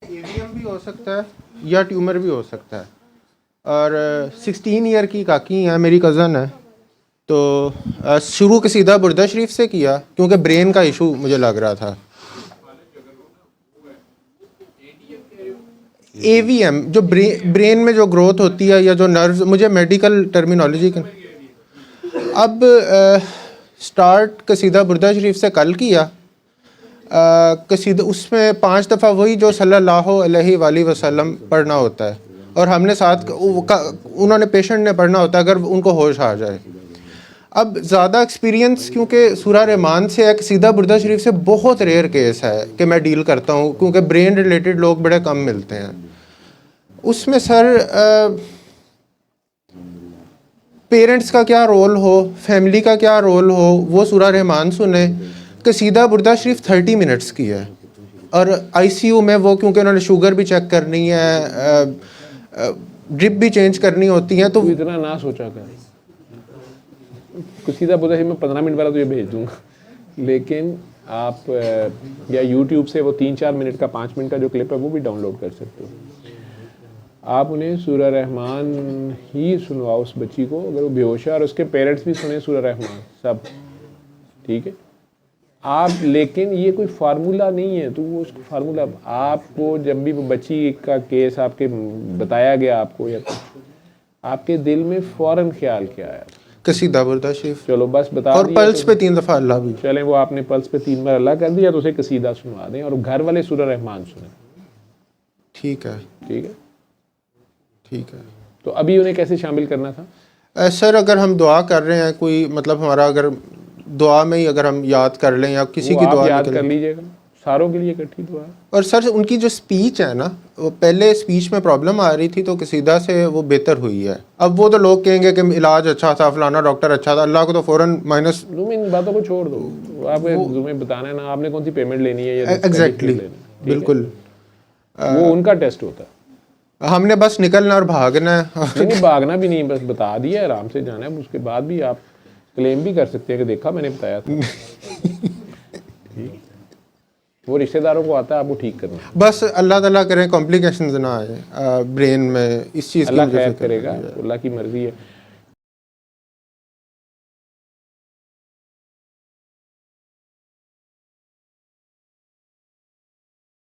AVM بھی ہو سکتا ہے یا ٹیومر بھی ہو سکتا ہے. اور 16 ایئر کی کاکی ہیں, میری کزن ہے. تو شروع قصیدہ بردہ شریف سے کیا کیونکہ برین کا ایشو مجھے لگ رہا تھا. AVM جو برین میں جو گروتھ ہوتی ہے یا جو نروز, مجھے میڈیکل ٹرمینالوجی کا. اب سٹارٹ قصیدہ بردہ شریف سے کل کیا. قصیدہ اس میں 5 دفعہ وہی جو صلی اللہ علیہ وآلہ وسلم پڑھنا ہوتا ہے, اور ہم نے ساتھ انہوں نے پیشنٹ نے پڑھنا ہوتا ہے اگر ان کو ہوش آ جائے. اب زیادہ ایکسپیرینس کیونکہ سورہ رحمان سے ہے, قصیدہ بردہ شریف سے بہت ریئر کیس ہے کہ میں ڈیل کرتا ہوں کیونکہ برین ریلیٹڈ لوگ بڑے کم ملتے ہیں. اس میں سر پیرنٹس کا کیا رول ہو, فیملی کا کیا رول ہو, وہ سورہ رحمان سنیں. قصیدہ بردہ شریف 30 منٹس کی ہے, اور ICU میں وہ کیونکہ انہوں نے شوگر بھی چیک کرنی ہے, ڈرپ بھی چینج کرنی ہوتی ہیں. تو اتنا نہ سوچا کر, قصیدہ بردہ شریف میں 15 منٹ والا تو یہ بھیج دوں گا, لیکن آپ یا یوٹیوب سے وہ 3-4 منٹ کا 5 منٹ کا جو کلپ ہے وہ بھی ڈاؤن لوڈ کر سکتے ہو. آپ انہیں سورہ رحمان ہی سنواؤ اس بچی کو, اگر وہ بے ہوش ہے, اور اس کے پیرنٹس بھی سنیں سورہ رحمان سب, ٹھیک ہے آپ. لیکن یہ کوئی فارمولا نہیں ہے, تو وہ اس کو فارمولا آپ کو جب بھی وہ بچی کا کیس آپ کے بتایا گیا آپ کو, یا آپ کے دل میں فوراً خیال کیا آیا؟ قصیدہ بردہ شریف. چلو بس بتا اور دیا, پلس پہ 3 دفعہ اللہ بھی. چلیں وہ آپ نے پلس پہ 3 بار اللہ کر دیا تو اسے قصیدہ سنوا دیں, اور گھر والے سورہ رحمان سنیں. ٹھیک ہے, ٹھیک ہے ٹھیک ہے. تو ابھی انہیں کیسے شامل کرنا تھا؟ سر اگر ہم دعا کر رہے ہیں, کوئی مطلب ہمارا اگر دعا میں ہی اگر ہم یاد کر لیں یا کسی کی آپ دعا یاد کر لیجئے گا, ساروں کے لیے اکٹھی دعا. اور سر ان کی جو سپیچ ہے نا, وہ پہلے سپیچ میں پرابلم آ رہی تھی تو قصیدہ سے وہ بہتر ہوئی ہے. اب وہ تو لوگ کہیں گے کہ علاج اچھا تھا, فلانا ڈاکٹر اچھا تھا, اللہ کو تو فوراً مائنس. تم ان باتوں کو چھوڑ دو, آپ تمہیں بتانا ہے نا آپ نے کون سی پیمنٹ لینی ہے یا ایگزیکٹلی, بالکل وہ ان کا ٹیسٹ ہوتا ہے. ہم نے بس نکلنا اور بھاگنا ہے. نہیں بھاگنا بھی نہیں, بس بتا دیا ہے, آرام سے جانا ہے. اس کے بعد بھی آپ کلیم بھی کر سکتے ہیں کہ دیکھا میں نے بتایا تھا. وہ رشتہ داروں کو آتا ہے آپ کو ٹھیک کرنا. بس اللہ تعالیٰ کریں کمپلیکیشنز نہ آئے برین میں اس چیز کی. اللہ خیر کرے گا, اللہ کی مرضی ہے.